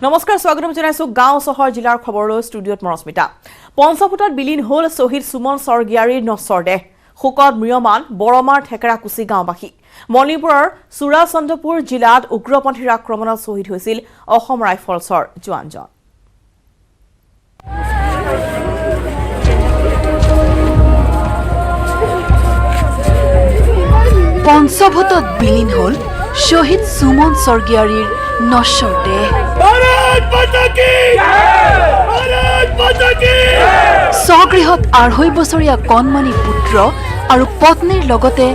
নমস্কাৰ স্বাগতম জনাইছো গাঁও চহৰ জিলাৰ খবৰলৈ ষ্টুডিঅ'ত মৰস্মিতা পঞ্চভূতত বিলীন হ'ল শহীদ সুমন স্বৰ্গীয়াৰীৰ নশ্বৰ দেহ শোকত ম্ৰিয়মান বৰমাৰ ঠেকেৰাকুছি গাঁওবাসী মণিপুৰৰ চুৰাচন্দ্ৰপুৰ জিলাত উগ্ৰপন্থীৰ আক্ৰমণত শ্বহীদ হৈছিল অসম ৰাইফলছৰ জোৱানজন পঞ্চভূতত বিলীন হ'ল শহীদ সুমন স্বৰ্গীয়াৰীৰ নশ্বৰ দেহ স্বগৃহত ২.৫ বছৰীয়া কণমানি পুত্ৰ আৰু পত্নীৰ লগতে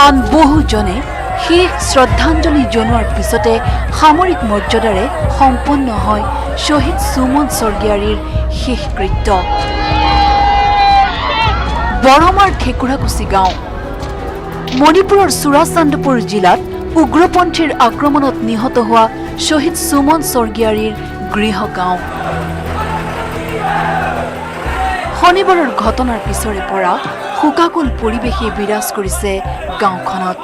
আন বহুজনে শেষ শ্ৰদ্ধাঞ্জলি জনোৱাৰ পিছতে সামৰিক মৰ্যাদাৰে সম্পন্ন হয় শহীদ সুমন স্বৰ্গীয়াৰীৰ শেষকৃত্য বৰমাৰ ঠেকুৰাকুছি গাঁও মণিপুৰৰ চুৰাচন্দ্ৰপুৰ জিলাত উগ্ৰপন্থীৰ আক্ৰমণত নিহত হোৱা শহীদ সুমন স্বৰ্গীয়াৰীৰ গৃহগাঁও শনিবাৰৰ ঘটনাৰ পিছৰে পৰা শোকাকুল পৰিৱেশে বিৰাজ কৰিছে গাঁওখনত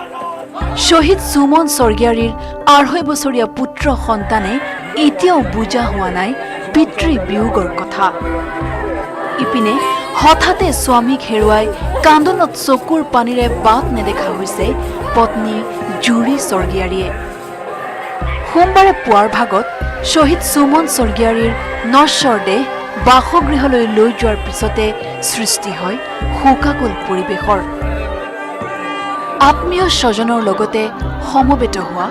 শহীদ সুমন স্বৰ্গীয়াৰীৰ ২.৫ বছৰীয়া পুত্ৰ সন্তানে এতিয়াও বুজা হোৱা নাই পিতৃ বিয়োগৰ কথা ইপিনে হঠাতে স্বামীক হেৰুৱাই কান্দনত চকুৰ পানীৰে বাট নেদেখা হৈছে পত্নী জুৰি স্বৰ্গীয়াৰীয়ে সোমবাৰে পুৱাৰ ভাগত শহীদ সুমন স্বৰ্গীয়াৰীৰ নশ্বৰ দেহ বাসগৃহলৈ লৈ যোৱাৰ পিছতে সৃষ্টি হয় শোকাকুল পৰিৱেশৰ আত্মীয় স্বজনৰ লগতে সমবেত হোৱা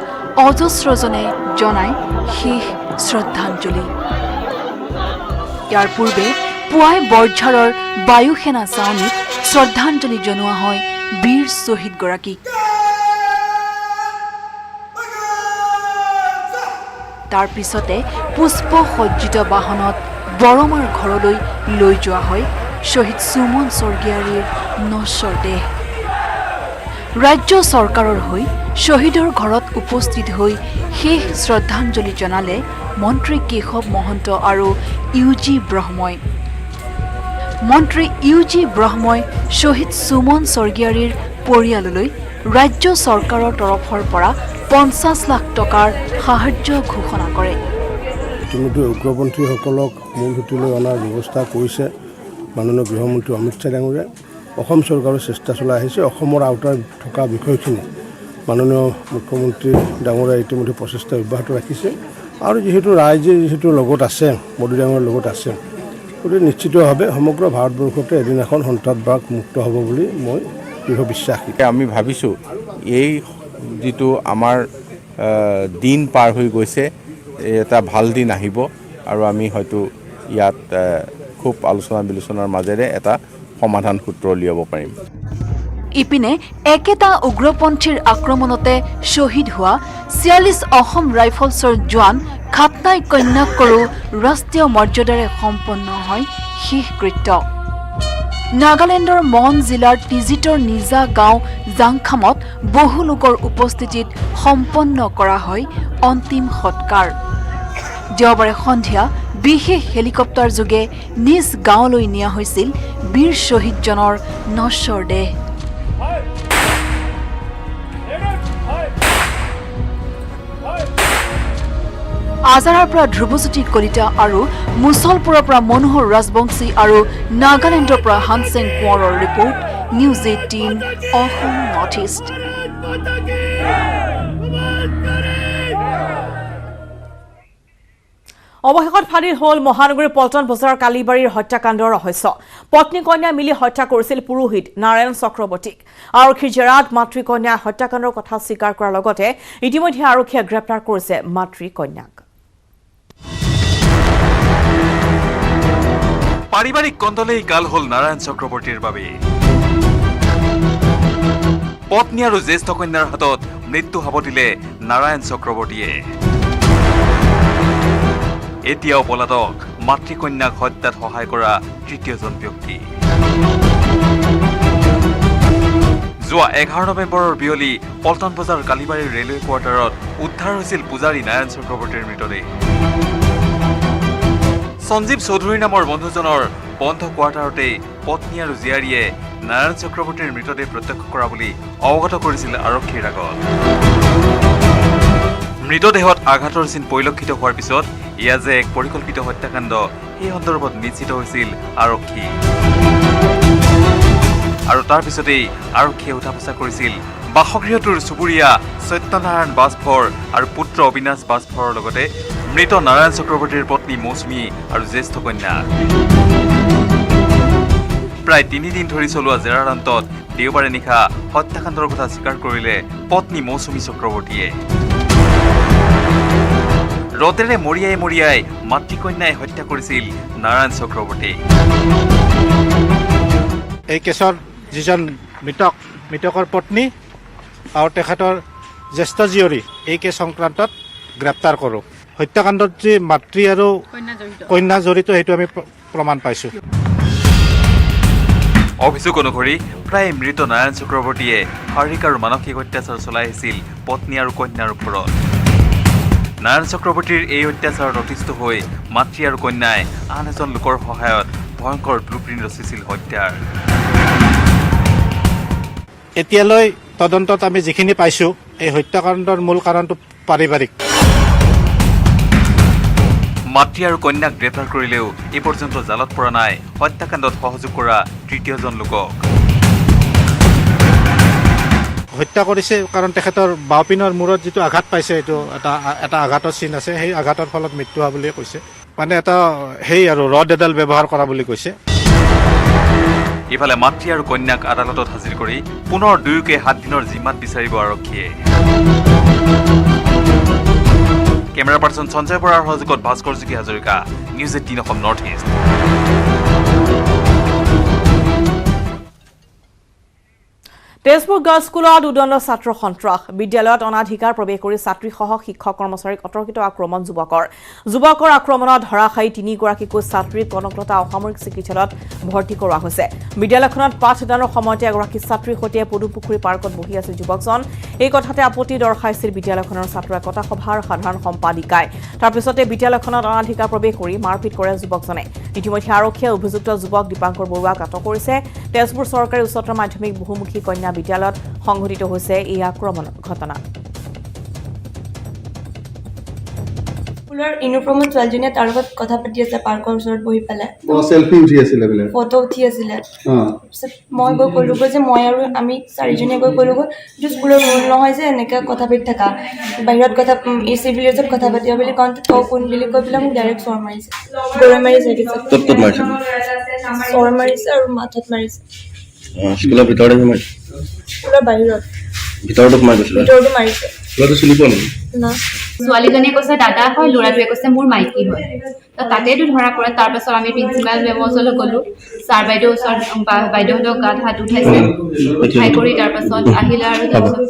অজস্ৰজনে জনায় শেষ শ্ৰদ্ধাঞ্জলি ইয়াৰ পূৰ্বে পুৱাই বৰঝাৰৰ বায়ুসেনা ছাউনীত শ্ৰদ্ধাঞ্জলি জনোৱা হয় বীৰ শ্বহীদগৰাকীক তাৰ পিছতে পুষ্প সজ্জিত বাহনত বৰমাৰ ঘৰলৈ লৈ যোৱা হয় শহীদ সুমন স্বৰ্গীয়াৰীৰ নশ্বৰ দেহ ৰাজ্য চৰকাৰৰ হৈ শ্বহীদৰ ঘৰত উপস্থিত হৈ শেষ শ্ৰদ্ধাঞ্জলি জনালে মন্ত্ৰী কেশৱ মহন্ত আৰু ইউজি ব্ৰহ্মই মন্ত্ৰী ইউজি ব্ৰহ্মই শহীদ সুমন স্বৰ্গীয়াৰীৰ পৰিয়াললৈ ৰাজ্য চৰকাৰৰ তৰফৰ পৰা ৫০ লাখ টকাৰ সাহায্য ঘোষণা কৰে ইতিমধ্যে উগ্ৰপন্থীসকলক মূলসুঁতিলৈ অনাৰ ব্যৱস্থা কৰিছে মাননীয় গৃহমন্ত্ৰী অমিত শ্বাহ ডাঙৰীয়াই অসম চৰকাৰৰ চেষ্টা চলাই আহিছে অসমৰ আওতাৰ থকা বিষয়খিনি মাননীয় মুখ্যমন্ত্ৰী ডাঙৰীয়াই ইতিমধ্যে প্ৰচেষ্টা অব্যাহত ৰাখিছে আৰু যিহেতু ৰাইজে যিহেতু লগত আছে মোদী ডাঙৰীয়াৰ লগত আছে গতিকে নিশ্চিতভাৱে সমগ্ৰ ভাৰতবৰ্ষতে এদিন এখন সন্ত্ৰাসবাদ মুক্ত হ'ব বুলি মই দৃঢ় বিশ্বাসী আমি ভাবিছোঁ এই যিটো আমাৰ দিন পাৰ হৈ গৈছে এটা ভাল দিন আহিব আৰু আমি হয়তো ইয়াত খুব আলোচনা বিলোচনাৰ মাজেৰে এটা সমাধান সূত্ৰ উলিয়াব পাৰিম ইপিনে একেটা উগ্ৰপন্থীৰ আক্ৰমণতে শ্বহীদ হোৱা ৪৬ অসম ৰাইফলছৰ জোৱান খাটনাই কন্যাকৰো ৰাষ্ট্ৰীয় মৰ্যাদাৰে সম্পন্ন হয় শেষকৃত্য নাগালেণ্ডৰ মন জিলাৰ টিজিটৰ নিজা গাঁও জাংখামত বহু লোকৰ উপস্থিতিত সম্পন্ন কৰা হয় অন্তিম সৎকাৰ দেওবাৰে সন্ধিয়া বিশেষ হেলিকপ্টাৰ যোগে নিজ গাঁৱলৈ নিয়া হৈছিল বীৰ শ্বহীদজনৰ নশ্বৰ দেহ আজাৰাৰ পৰা ধ্ৰুৱজ্যোতি কলিতা আৰু মুছলপুৰৰ পৰা মনোহৰ ৰাজবংশী আৰু নাগালেণ্ডৰ পৰা হানচেং কোঁৱৰৰ report news 18 Assam north east অৱশেষত ফাদিল হ'ল মহানগৰীৰ পল্টন বজাৰৰ কালীবাৰীৰ হত্যাকাণ্ডৰ ৰহস্য পত্নী কন্যা মিলি হত্যা কৰিছিল পুৰোহিত নাৰায়ণ চক্ৰৱৰ্তীক আৰক্ষীৰ জেৰাত মাতৃ কন্যাই হত্যাকাণ্ডৰ কথা স্বীকাৰ কৰাৰ লগতে ইতিমধ্যে আৰক্ষীয়ে গ্ৰেপ্তাৰ কৰিছে মাতৃ কন্যাক পাৰিবাৰিক কন্দলেই গাল হ'ল নাৰায়ণ চক্ৰৱৰ্তীৰ বাবে পত্নী আৰু জ্যেষ্ঠ কন্যাৰ হাতত মৃত্যু সাৱটিলে নাৰায়ণ চক্ৰৱৰ্তীয়ে এতিয়াও পলাতক মাতৃকন্যাক হত্যাত সহায় কৰা তৃতীয়জন ব্যক্তি যোৱা ১১ নৱেম্বৰৰ বিয়লি পল্টন বজাৰ কালীবাৰীৰ ৰেলৱে কোৱাৰ্টাৰত উদ্ধাৰ হৈছিল পূজাৰী নাৰায়ণ চক্ৰৱৰ্তীৰ মৃতদেহ সঞ্জীৱ চৌধুৰী নামৰ বন্ধুজনৰ বন্ধ কোৱাৰ্টাৰতেই পত্নী আৰু জীয়াৰীয়ে নাৰায়ণ চক্ৰৱৰ্তীৰ মৃতদেহ প্ৰত্যক্ষ কৰা বুলি অৱগত কৰিছিল আৰক্ষীৰ আগত মৃতদেহত আঘাতৰ চিন পৰিলক্ষিত হোৱাৰ পিছত এয়া যে এক পৰিকল্পিত হত্যাকাণ্ড সেই সন্দৰ্ভত নিশ্চিত হৈছিল আৰক্ষী আৰু তাৰ পিছতেই আৰক্ষীয়ে উঠা পোছা কৰিছিল বাসগৃহটোৰ চুবুৰীয়া সত্যনাৰায়ণ বাজভৰ আৰু পুত্ৰ অবিনাশ বাজভৰৰ লগতে মৃত নাৰায়ণ চক্ৰৱৰ্তীৰ পত্নী মৌচুমী আৰু জ্যেষ্ঠ কন্যা প্ৰায় 3 দিন ধৰি চলোৱা জেৰাৰ অন্তত দেওবাৰে নিশা হত্যাকাণ্ডৰ কথা স্বীকাৰ কৰিলে পত্নী মৌচুমী চক্ৰৱৰ্তীয়ে ৰতেৰে মৰিয়াই মাতৃকন্যাই হত্যা কৰিছিল নাৰায়ণ চক্ৰৱৰ্তী এই কেছৰ যিজন মৃতকৰ পত্নী আৰু তেখেতৰ জ্যেষ্ঠ জীয়ৰী এই কেছ সংক্ৰান্তত গ্ৰেপ্তাৰ কৰোঁ হত্যাকাণ্ডত যি মাতৃ আৰু কন্যা জড়িত সেইটো আমি প্ৰমাণ পাইছোঁ অভিযোগ অনুসৰি প্ৰায় মৃত নাৰায়ণ চক্ৰৱৰ্তীয়ে শাৰীৰিক আৰু মানসিক অত্যাচাৰ চলাই আহিছিল পত্নী আৰু কন্যাৰ ওপৰত নাৰায়ণ চক্ৰৱৰ্তীৰ এই অত্যাচাৰত অতিষ্ঠ হৈ মাতৃ আৰু কন্যাই আন এজন লোকৰ সহায়ত ভয়ংকৰ ব্লুপ্ৰিণ্ট ৰচিছিল হত্যাৰ এতিয়ালৈ তদন্তত আমি যিখিনি পাইছোঁ এই হত্যাকাণ্ডৰ মূল কাৰণটো পাৰিবাৰিক মাতৃ আৰু কন্যাক গ্ৰেপ্তাৰ কৰিলেও এই পৰ্যন্ত জালত পৰা নাই হত্যাকাণ্ডত সহযোগ কৰা তৃতীয়জন লোকক হত্যা কৰিছে কাৰণ তেখেতৰ বাওপিনৰ মূৰত যিটো আঘাত পাইছে এইটো এটা আঘাতৰ চিন আছে সেই আঘাতৰ ফলত মৃত্যু হোৱা বুলিয়ে কৈছে মানে এটা সেই আৰু ৰড এডাল ব্যৱহাৰ কৰা বুলি কৈছে ইফালে মাতৃ আৰু কন্যাক আদালতত হাজিৰ কৰি পুনৰ দুয়োকে 7 দিনৰ জিম্মাত বিচাৰিব আৰক্ষীয়ে কেমেৰা পাৰ্চন সঞ্জয় বৰাৰ সহযোগত Bhaskar Jyoti Hazarika news 18 Assam north east Tezpur girls স্কুলত উদণ্ড ছাত্ৰ সন্ত্ৰাস বিদ্যালয়ত অনাধিকাৰ প্ৰৱেশ কৰি ছাত্ৰীসহ শিক্ষক কৰ্মচাৰীক অতৰ্কিত আক্ৰমণ যুৱকৰ আক্ৰমণত ধৰাশায়ী 3 গৰাকীকৈ ছাত্ৰীক কনকলতা অসামৰিক চিকিৎসালয়ত ভৰ্তি কৰোৱা হৈছে বিদ্যালয়খনত পাঠদানৰ সময়তে এগৰাকী ছাত্ৰীৰ সৈতে পদুপুখুৰী পাৰ্কত বহি আছিল যুৱকজন এই কথাতে আপত্তি দৰ্শাইছিল বিদ্যালয়খনৰ ছাত্ৰ একতা সভাৰ সাধাৰণ সম্পাদিকাই তাৰ পিছতে বিদ্যালয়খনত অনাধিকাৰ প্ৰৱেশ কৰি মাৰপিট কৰে যুৱকজনে ইতিমধ্যে আৰক্ষীয়ে অভিযুক্ত যুৱক দীপাংকৰ বৰুৱাক আটক কৰিছে তেজপুৰ চৰকাৰী উচ্চতৰ মাধ্যমিক বহুমুখী কন্যা বিদ্যালয়ত সংঘটিত হৈছে এই আক্ৰমণ ঘটনা স্কুলৰ ইউনিফৰ্মত ছোৱালীজনীয়ে তাৰ লগত কথা পাতি আছে পাৰ্কৰ ওচৰত বহি পেলাই সেলফি উঠি আছিলে বোলে ফটো উঠি আছিলে মই গৈ ক'লোগৈ যে মই আৰু আমি 4জনীয়ে গৈ ক'লোগৈ এইটো স্কুলৰ ৰুল নহয় যে এনেকৈ কথা পাতি থকা বাহিৰত কথা এই চিভিলিয়াছত কথা পাতিব বুলি কওঁতে তই কোন বুলি কৈ পেলাই মোক ডাইৰেক্ট চৰ মাৰিছে গৰৈ মাৰিছে চৰ মাৰিছে আৰু মাথাত মাৰিছে স্কুলৰ ভিতৰতে সোমাইছে স্কুলৰ বাহিৰত ভিতৰতো সোমাই গৈছিলে ভিতৰতো মাৰিছে ল'ৰাটো চিনি পোৱা নেকি না ছোৱালীজনীয়ে কৈছে দাদা হয় ল'ৰাটোৱে কৈছে মোৰ মাইকী হয় তো তাতেতো ধৰা কৰে তাৰপাছত আমি প্ৰিন্সিপাল মেমৰ ওচৰলৈ গ'লোঁ ছাৰ বাইদেউ ওচৰত বাইদেউহঁতক গাত হাত উঠাইছে উঠাই কৰি তাৰপাছত আহিলে আৰু তাৰপাছত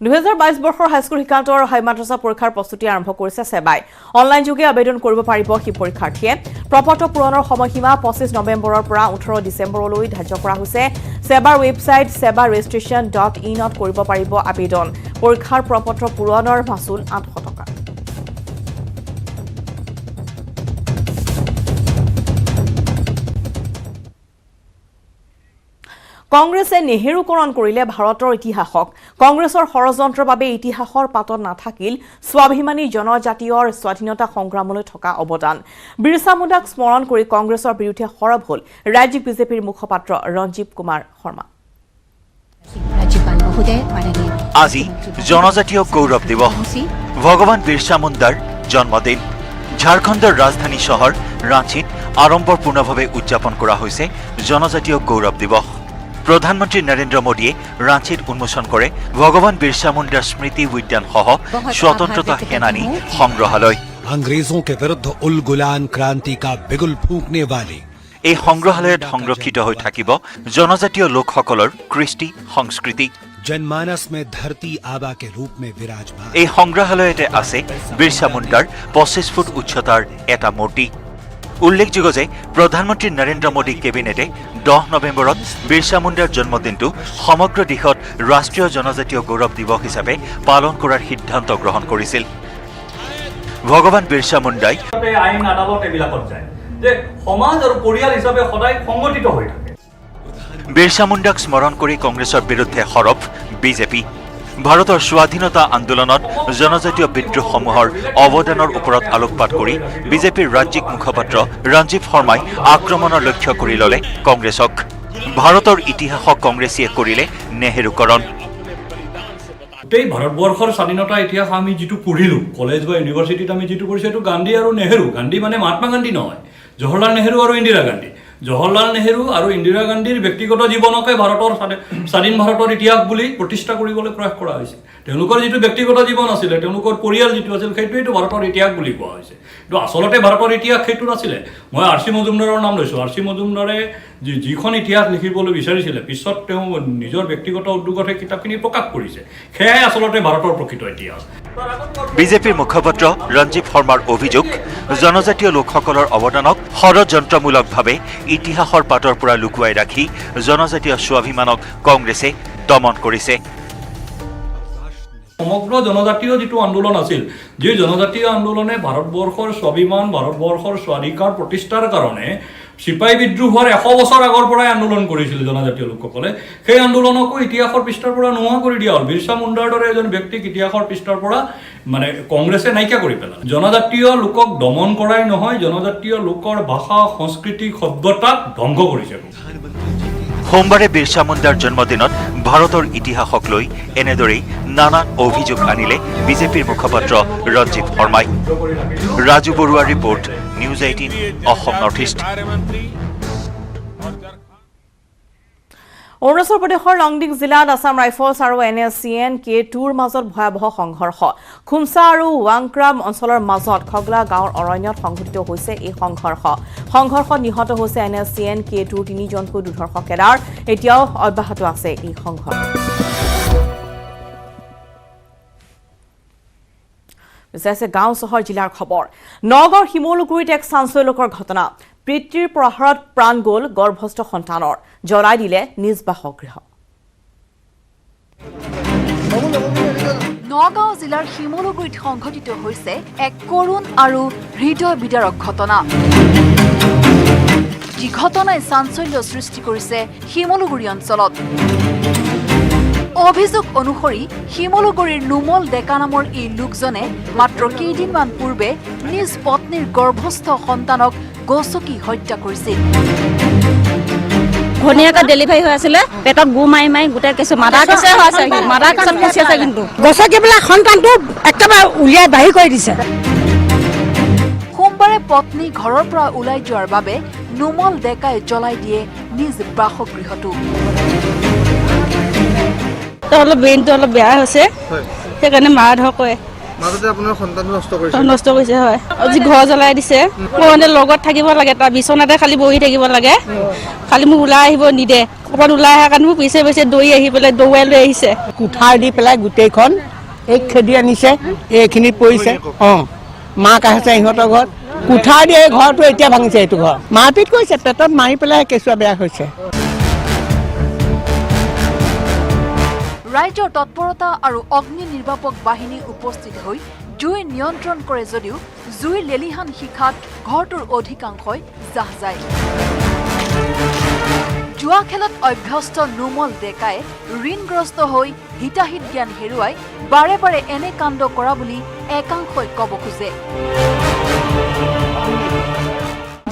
2022 বৰ্ষৰ হাইস্কুল শিক্ষান্ত আৰু হাই মাদ্ৰাছা পৰীক্ষাৰ প্ৰস্তুতি আৰম্ভ কৰিছে সেবাই অনলাইন যোগে আবেদন কৰিব পাৰিব সেই পৰীক্ষাৰ্থীয়ে প্ৰপত্ৰ পূৰণৰ সময়সীমা 25 নৱেম্বৰৰ পৰা 18 ডিচেম্বৰলৈ ধাৰ্য কৰা হৈছে সেবাৰ ৱেবছাইট sebaregistration.in ত কৰিব পাৰিব আবেদন পৰীক্ষাৰ প্ৰপত্ৰ পূৰণৰ মাচুল 800 টকা কংগ্ৰেছে নেহেৰুকৰণ কৰিলে ভাৰতৰ ইতিহাসক কংগ্ৰেছৰ ষড়যন্ত্ৰৰ বাবে ইতিহাসৰ পাতত নাথাকিল স্বাভিমানী জনজাতীয়ৰ স্বাধীনতা সংগ্ৰামলৈ থকা অৱদান বিৰছা মুণ্ডাক স্মৰণ কৰি কংগ্ৰেছৰ বিৰুদ্ধে সৰব হ'ল ৰাজ্যিক বিজেপিৰ মুখপাত্ৰ ৰঞ্জীৱ কুমাৰ শৰ্মা আজি জনজাতীয় গৌৰৱ দিৱস ভগৱান বিৰছা মুণ্ডাৰ জন্মদিন ঝাৰখণ্ডৰ ৰাজধানী চহৰ ৰাঁচীত আড়ম্বৰপূৰ্ণভাৱে উদযাপন কৰা হৈছে জনজাতীয় গৌৰৱ দিৱস প্ৰধানমন্ত্ৰী নৰেন্দ্ৰ মোদীয়ে ৰাঁচীত উন্মোচন কৰে ভগৱান বিৰছা মুণ্ডাৰ স্মৃতি উদ্যানসহ স্বতন্ত্ৰতা সেনানী সংগ্ৰহালয় अंग्रेजों के विरुद्ध उल गुलान क्रांति का बिगुल फूंकने वाले এই সংগ্ৰহালয়ত সংৰক্ষিত হৈ থাকিব জনজাতীয় লোকসকলৰ কৃষ্টি সংস্কৃতি जनमानस में धरती आबा के रूप में विराजमान এই সংগ্ৰহালয়তে আছে বিৰছা মুণ্ডাৰ 25 ফুট উচ্চতাৰ এটা মূৰ্তি উল্লেখযোগ্য যে প্ৰধানমন্ত্ৰী নৰেন্দ্ৰ মোদী কেবিনেটে 10 নৱেম্বৰত বিৰছা মুণ্ডাৰ জন্মদিনটো সমগ্ৰ দেশত ৰাষ্ট্ৰীয় জনজাতীয় গৌৰৱ দিৱস হিচাপে পালন কৰাৰ সিদ্ধান্ত গ্ৰহণ কৰিছিল ভগৱান বিৰছা মুণ্ডাই আইন আদালত এবিলাকত যায় যে সমাজ আৰু পৰিয়াল হিচাপে সদায় সংগঠিত হৈ থাকে বিৰছা মুণ্ডাক স্মৰণ কৰি কংগ্ৰেছৰ বিৰুদ্ধে সৰব বিজেপি ভাৰতৰ স্বাধীনতা আন্দোলনত জনজাতীয় বিদ্ৰোহসমূহৰ অৱদানৰ ওপৰত আলোকপাত কৰি বিজেপিৰ ৰাজ্যিক মুখপাত্ৰ ৰঞ্জীৱ শৰ্মাই আক্ৰমণৰ লক্ষ্য কৰি ল'লে কংগ্ৰেছক। ভাৰতৰ ইতিহাসক কংগ্ৰেছীয়ে কৰিলে নেহেৰুকৰণ। গোটেই ভাৰতবৰ্ষৰ স্বাধীনতা ইতিহাস আমি যিটো পঢ়িলোঁ কলেজ বা ইউনিভাৰ্চিটিত আমি যিটো পঢ়িছোঁ সেইটো গান্ধী আৰু নেহেৰু। গান্ধী মানে মহাত্মা গান্ধী নহয়, জৱাহৰলাল নেহেৰু আৰু ইন্দিৰা গান্ধী। জৱাহৰলাল নেহেৰু আৰু ইন্দিৰা গান্ধীৰ ব্যক্তিগত জীৱনকে ভাৰতৰ স্বাধীন ভাৰতৰ ইতিহাস বুলি প্ৰতিষ্ঠা কৰিবলৈ প্ৰয়াস কৰা হৈছে। তেওঁলোকৰ যিটো ব্যক্তিগত জীৱন আছিলে, তেওঁলোকৰ পৰিয়াল যিটো আছিল, সেইটোৱেইটো ভাৰতৰ ইতিহাস বুলি কোৱা হৈছে। কিন্তু আচলতে ভাৰতৰ ইতিহাস সেইটো নাছিলে। মই R.C. মজুমদাৰৰ নাম লৈছোঁ। R.C. মজুমদাৰে যিখন ইতিহাস লিখিবলৈ বিচাৰিছিলে, পিছত তেওঁ নিজৰ ব্যক্তিগত উদ্যোগত সেই কিতাপখিনি প্ৰকাশ কৰিছে। সেয়াই আচলতে ভাৰতৰ প্ৰকৃত ইতিহাস। বিজেপিৰ মুখপাত্ৰ ৰঞ্জীৱ শৰ্মাৰ অভিযোগ, জনজাতীয় লোকসকলৰ অৱদানক ষড়যন্ত্ৰমূলকভাৱে ইতিহাসৰ পাতৰ পৰা লুকুৱাই ৰাখি জনজাতীয় স্বাভিমানক কংগ্ৰেছে দমন কৰিছে। সমগ্ৰ জনজাতীয় যিটো আন্দোলন আছিল, যি জনজাতীয় আন্দোলনে ভাৰতবৰ্ষৰ স্বাভিমান, ভাৰতবৰ্ষৰ স্বাধিকাৰ প্ৰতিষ্ঠাৰ কাৰণে চিপাহী বিদ্ৰোহ হোৱাৰ 100 বছৰ আগৰ পৰাই আন্দোলন কৰিছিল জনজাতীয় লোকসকলে। সেই আন্দোলনকো ইতিহাসৰ পৃষ্ঠাৰ পৰা নোহোৱা কৰি দিয়া হ'ল। বিৰছা মুণ্ডাৰ দৰে এজন ব্যক্তিক ইতিহাসৰ পৃষ্ঠাৰ পৰা মানে কংগ্ৰেছে নাইকিয়া কৰি পেলালে। জনজাতীয় লোকক দমন কৰাই নহয়, জনজাতীয় লোকৰ ভাষা, সংস্কৃতি, সভ্যতাক ধ্বংস কৰিছে। সোমবাৰে বিৰছা মুণ্ডাৰ জন্মদিনত ভাৰতৰ ইতিহাসক লৈ এনেদৰেই নানান অভিযোগ আনিলে বিজেপিৰ মুখপাত্ৰ ৰঞ্জীৱ শৰ্মাই। ৰাজু বৰুৱাৰ report, news 18 Assam north east. Arunachal প্ৰদেশৰ লংডিং জিলাত আছাম ৰাইফলছ আৰু NSCN-K2ৰ মাজত ভয়াৱহ সংঘৰ্ষ। খুমছা আৰু ৱাংক্ৰাম অঞ্চলৰ মাজত খগলা গাঁৱৰ অৰণ্যত সংঘটিত হৈছে এই সংঘৰ্ষত নিহত হৈছে NSCN-K2ৰ 3জনকৈ দুৰ্ধৰ্ষ কেডাৰ। এতিয়াও অব্যাহত আছে এই সংঘৰ্ষ। বিচাৰিছে গাঁও চহৰ জিলাৰ খবৰ। নগাঁৱৰ শিমলুগুৰিত এক চাঞ্চল্যকৰ ঘটনা। পিতৃৰ প্ৰহাৰত প্ৰাণ গ'ল গৰ্ভস্থ সন্তানৰ, জ্বলাই দিলে নিজ বাসগৃহ। নগাঁও জিলাৰ শিমলুগুৰিত সংঘটিত হৈছে এক কৰুণ আৰু হৃদয় বিদাৰক ঘটনা। যি ঘটনাই চাঞ্চল্য সৃষ্টি কৰিছে শিমলুগুৰি অঞ্চলত। অভিযোগ অনুসৰি শিমলুগুৰিৰ নুমল ডেকা নামৰ এই লোকজনে মাত্ৰ কেইদিনমান পূৰ্বে নিজ পত্নীৰ গৰ্ভস্থ সন্তানক গছকি হত্যা কৰিছিল। ঘনীয়াকে ডেলিভাৰী হৈ আছিলে, পেটত গু মাৰি মাৰি গোটেই কেঁচু মাদাৰ কেঁচে হৈ আছে, মাদাৰ কেঁচত কেঁচি আছে, কিন্তু গছকি পেলাই সন্তানটো একেবাৰে উলিয়াই বাহিৰ কৰি দিছে। সোমবাৰে পত্নী ঘৰৰ পৰা ওলাই যোৱাৰ বাবে নুমল ডেকাই জ্বলাই দিয়ে নিজ বাসগৃহটো। অলপ ব্ৰেইনটো অলপ বেয়া হৈছে, সেইকাৰণে মাৰা ধৰ কৰে। মাজতে আপোনাৰ সন্তানটো নষ্ট কৰিছে, হয়। আজি ঘৰ জ্বলাই দিছে। মই মানে লগত থাকিব লাগে, তাৰ বিচনাতে খালি বহি থাকিব লাগে, খালি মোক ওলাই আহিব নিদে। অকণমান ওলাই অহাৰ কাৰণে মোক পিছে পিছে দৌৰি আহি পেলাই দৌৰাই লৈ আহিছে। কুঠাৰ দি পেলাই গোটেইখন এই খেদি আনিছে, এইখিনিত পৰিছে। মাক আহিছে ইহঁতৰ ঘৰত, কুঠাৰ দি এই ঘৰটো এতিয়া ভাঙিছে। এইটো ঘৰ মাৰপিট কৰিছে, পেটত মাৰি পেলাই কেঁচুৱা বেয়া হৈছে। ৰাইজৰ তৎপৰতা আৰু অগ্নি নিৰ্বাপক বাহিনী উপস্থিত হৈ জুই নিয়ন্ত্ৰণ কৰে যদিও জুইৰ লেলিহান শিখাত ঘৰটোৰ অধিকাংশই জাহ যায়। জুৱা খেলত অভ্যস্ত নুমল ডেকাই ঋণগ্ৰস্ত হৈ হিতাহিত জ্ঞান হেৰুৱাই বাৰে বাৰে এনে কাণ্ড কৰা বুলি একাংশই ক'ব খোজে।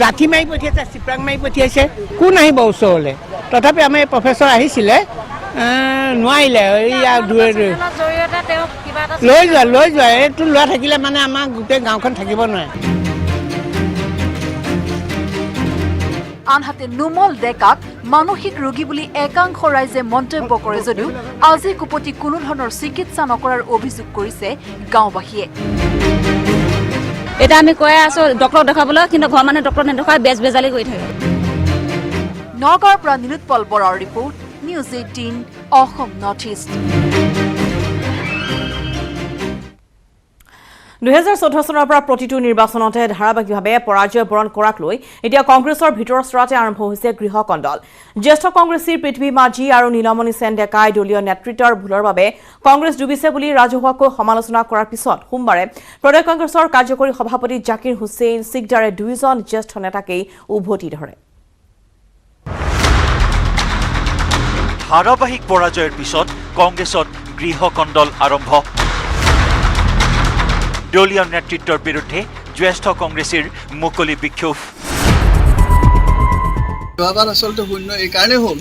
জাঠি মাৰি পঠিয়াইছে, চিপৰাং মাৰি পঠিয়াইছে, কোন আহিব ওচৰলৈ? তথাপি আমাৰ এই প্ৰফেচৰ আহিছিলে, নোৱাৰিলে। লৈ যোৱা এইটো লোৱা থাকিলে মানে আমাৰ গোটেই গাঁওখন থাকিব নোৱাৰে। আনহাতে নুমল ডেকাক মানসিক ৰোগী বুলি একাংশ ৰাইজে মন্তব্য কৰে যদিও আজি কুপতি কোনো ধৰণৰ চিকিৎসা নকৰাৰ অভিযোগ কৰিছে গাঁওবাসীয়ে। এতিয়া আমি কৈ আছো ডক্টৰক দেখাবলৈ, কিন্তু ঘৰৰ মানুহে ডক্টৰ নেদেখাই বেজালি কৰি থাকে। নগাঁৱৰ পৰা নীলোৎপল বৰাৰ report, news 18 Assam north east. 2014 চনৰ পৰা প্ৰতিটো নিৰ্বাচনতে ধাৰাবাহিকভাৱে পৰাজয় বৰণ কৰাক লৈ এতিয়া কংগ্ৰেছৰ ভিতৰ চৰাতে আৰম্ভ হৈছে গৃহকণ্ডল। জ্যেষ্ঠ কংগ্ৰেছীৰ পৃথ্বী মাঝি আৰু নীলমণি সেন ডেকাই দলীয় নেতৃত্বৰ ভুলৰ বাবে কংগ্ৰেছ ডুবিছে বুলি ৰাজহুৱাকৈ সমালোচনা কৰাৰ পিছত সোমবাৰে প্ৰদেশ কংগ্ৰেছৰ কাৰ্যকৰী সভাপতি জাকিৰ হুছেইন সিকদাৰে দুয়োজন জ্যেষ্ঠ নেতাকেই উভতি ধৰে। ধাৰাবাহিক পৰাজয়ৰ পিছত কংগ্ৰেছত গৃহকণ্ডল আৰম্ভ দলীয় নেতৃত্বৰ বিৰুদ্ধে জ্যেষ্ঠ কংগ্ৰেছীৰ মুকলি বিক্ষোভ যোৱাবাৰ আচলতে শূন্য এইকাৰণে হ'ল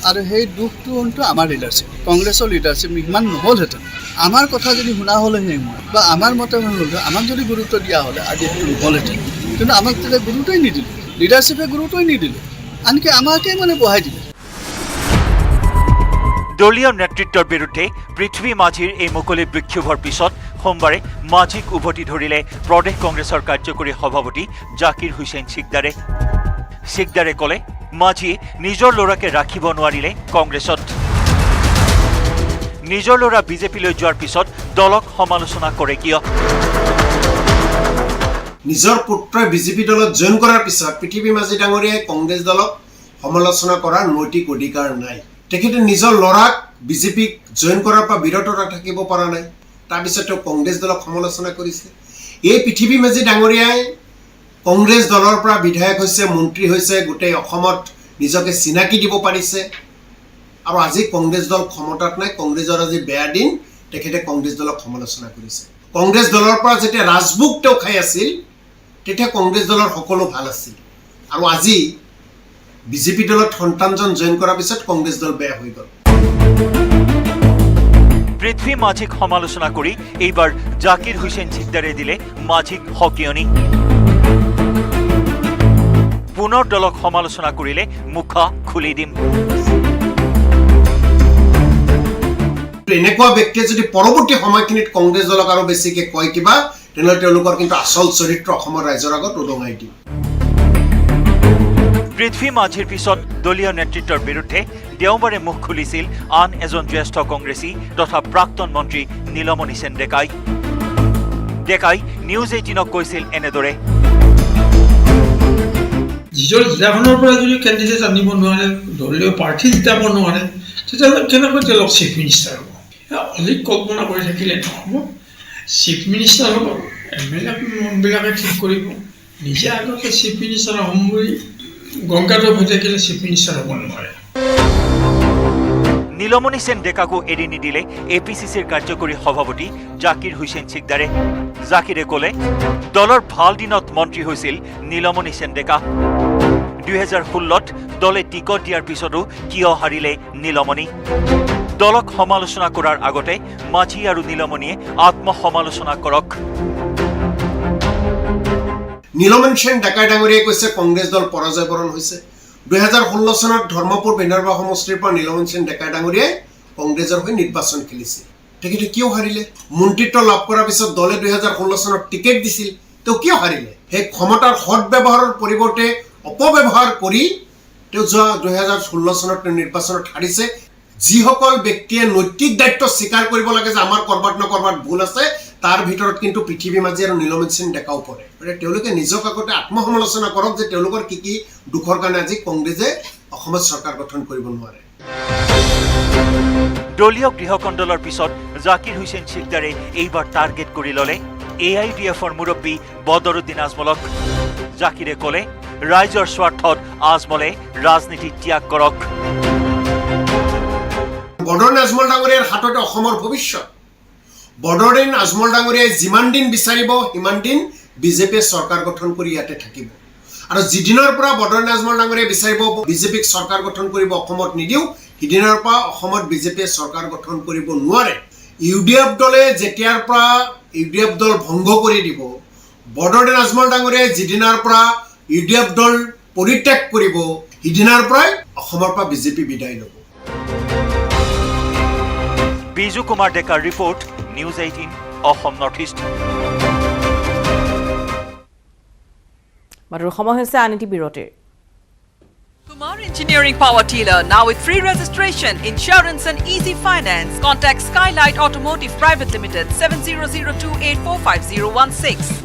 আৰু সেই দুখটো হ'লতো আমাৰ লিডাৰশ্বিপ কংগ্ৰেছৰ লিডাৰশ্বিপ ইমান নহ'লহেঁতেন আমাৰ কথা যদি শুনা হ'লেহে বা আমাৰ মতে হ'লে আমাক যদি গুৰুত্ব দিয়া হ'লে আজি সেইটো নহ'লহেঁতেন কিন্তু আমাক তেতিয়া গুৰুত্বই নিদিলে লিডাৰশ্বিপে গুৰুত্বই নিদিলে আনকি আমাকে মানে বহাই দিলে দলীয় নেতৃত্বৰ বিৰুদ্ধে পৃথ্বী মাঝিৰ এই মুকলি বিক্ষোভৰ পিছত সোমবাৰে মাঝিক উভতি ধৰিলে প্ৰদেশ কংগ্ৰেছৰ কাৰ্যকৰী সভাপতি জাকিৰ হুছেইন সিকদাৰে ক'লে মাঝিয়ে নিজৰ ল'ৰাকে ৰাখিব নোৱাৰিলে কংগ্ৰেছত নিজৰ ল'ৰা বিজেপিলৈ যোৱাৰ পিছত দলক সমালোচনা কৰে কিয় নিজৰ পুত্ৰই বিজেপি দলত জইন কৰাৰ পিছত পৃথিৱী মাঝি ডাঙৰীয়াই কংগ্ৰেছ দলক সমালোচনা কৰাৰ নৈতিক অধিকাৰ নাই তেখেতে নিজৰ ল'ৰাক বিজেপিক জইন কৰাৰ পৰা বিৰত থাকিব পৰা নাই তাৰপিছত তেওঁ কংগ্ৰেছ দলক সমালোচনা কৰিছে এই পৃথিৱী মাঝি ডাঙৰীয়াই কংগ্ৰেছ দলৰ পৰা বিধায়ক হৈছে মন্ত্ৰী হৈছে গোটেই অসমত নিজকে চিনাকি দিব পাৰিছে আৰু আজি কংগ্ৰেছ দল ক্ষমতাত নাই কংগ্ৰেছৰ আজি বেয়া দিন তেখেতে কংগ্ৰেছ দলক সমালোচনা কৰিছে কংগ্ৰেছ দলৰ পৰা যেতিয়া ৰাজভোগ তেওঁ খাই আছিল তেতিয়া কংগ্ৰেছ দলৰ সকলো ভাল আছিল আৰু আজি বিজেপি দলত সন্তানজন জইন কৰাৰ পিছত কংগ্ৰেছ দল বেয়া হৈ গ'ল পৃথ্বী মাঝিক সমালোচনা কৰি এইবাৰ জাকিৰ হুছেইন সিকদাৰে দিলে মাঝিক হকিয়নি পুনৰ দলক সমালোচনা কৰিলে মুখা খুলি দিম এনেকুৱা ব্যক্তিয়ে যদি পৰৱৰ্তী সময়খিনিত কংগ্ৰেছ দলক আৰু বেছিকে কয় কিবা তেনেহ'লে তেওঁলোকৰ কিন্তু আচল চৰিত্ৰ অসমৰ ৰাইজৰ আগত উদঙাই দিম পৃথ্বী মাঝিৰ পিছত দলীয় নেতৃত্বৰ বিৰুদ্ধে দেওবাৰে মুখ খুলিছিল আন এজন জ্যেষ্ঠ কংগ্ৰেছী তথা প্ৰাক্তন মন্ত্ৰী নীলমণি সেন ডেকাই নিউজ 18ক কৈছিল এনেদৰে নিজৰ জিলাখনৰ পৰা যদি কেণ্ডিডেট আনিব নোৱাৰে দলীয় প্ৰাৰ্থী জিতাব নোৱাৰে তেতিয়াহ'লে কেনেকৈ তেওঁলোক চিফ মিনিষ্টাৰ হ'ব অধিক কল্পনা কৰি থাকিলে নহ'ব চিফ মিনিষ্টাৰ হ'ব এমএলএবিলাকে ঠিক কৰিব নিজে আগতে চিফ মিনিষ্টাৰ হ'ম বুলি গংগাধৰ হৈ থাকিলে চিফ মিনিষ্টাৰ হ'ব নোৱাৰে নীলমণি সেন ডেকাকো এৰি নিদিলে এপিচিচিৰ কাৰ্যকৰী সভাপতি জাকিৰ হুছেইন সিকদাৰে জাকিৰে ক'লে দলৰ ভাল দিনত মন্ত্ৰী হৈছিল নীলমণি সেন ডেকা 2016ত দলে টিকট দিয়াৰ পিছতো কিয় হাৰিলে নীলমণি দলক সমালোচনা কৰাৰ আগতে মাঝি আৰু নীলমণিয়ে আত্মসমালোচনা কৰক নীলমণি সেন ডেকা ডাঙৰীয়াই কৈছে কংগ্ৰেছ দল পৰাজয় বৰণ হৈছে 2016 চনত ধৰ্মপুৰ বিধানসভা সমষ্টিৰ পৰা নীলমণি সেন ডেকা ডাঙৰীয়াই কংগ্ৰেছৰ হৈ নিৰ্বাচন খেলিছিল তেখেতে কিয় হাৰিলে মন্ত্ৰিত্ব লাভ কৰাৰ পিছত দলে 2016 চনত টিকেট দিছিল তেওঁ কিয় হাৰিলে সেই ক্ষমতাৰ সৎব্যৱহাৰৰ পৰিৱৰ্তে অপব্যৱহাৰ কৰি তেওঁ যোৱা 2016 চনত নিৰ্বাচনত হাৰিছে যিসকল ব্যক্তিয়ে নৈতিক দায়িত্ব স্বীকাৰ কৰিব লাগে যে আমাৰ কৰবাত নকৰবাত ভুল আছে তাৰ ভিতৰত কিন্তু পৃথিৱী মাঝি আৰু নীলমণি সেন ডেকাও পৰে তেওঁলোকে নিজক আগতে আত্মসমালোচনা কৰক যে তেওঁলোকৰ কি দুখৰ কাৰণে আজি কংগ্ৰেছে অসমত চৰকাৰ গঠন কৰিব নোৱাৰে দলীয় গৃহকণ্ডলৰ পিছত জাকিৰ হুছেইন সিকদাৰে এইবাৰ টাৰ্গেট কৰি ল'লে AIDFৰ মুৰব্বী বদৰুদ্দিন আজমলক জাকিৰে ক'লে ৰাইজৰ স্বাৰ্থত আজমলে ৰাজনীতি ত্যাগ কৰক বদৰুদ্দিন আজমল ডাঙৰীয়াৰ হাততে অসমৰ ভৱিষ্যত বদৰুদ্দিন আজমল ডাঙৰীয়াই যিমান দিন বিচাৰিব সিমান দিন বিজেপিয়ে চৰকাৰ গঠন কৰি ইয়াতে থাকিব আৰু যিদিনৰ পৰা বদৰুদ্দিন আজমল ডাঙৰীয়াই বিচাৰিব বিজেপিক চৰকাৰ গঠন কৰিব অসমত নিদিও সিদিনৰ পৰা অসমত বিজেপিয়ে চৰকাৰ গঠন কৰিব নোৱাৰে ইউডিএফ দলে যেতিয়াৰ পৰা ইউডিএফ দল ভংগ কৰি দিব বদৰুদ্দিন আজমল ডাঙৰীয়াই যিদিনৰ পৰা ইউডিএফ দল পৰিত্যাগ কৰিব সিদিনৰ পৰাই অসমৰ পৰা বিজেপি বিদায় ল'ব বিজু কুমাৰ ডেকাৰ report news 18 Assam north east মাত্ৰ সময় হৈছে আনিটি বিৰতিৰ Kumar Engineering Power Dealer now with free registration, insurance and easy finance. Contact Skylight Automotive Private Limited 7002845016.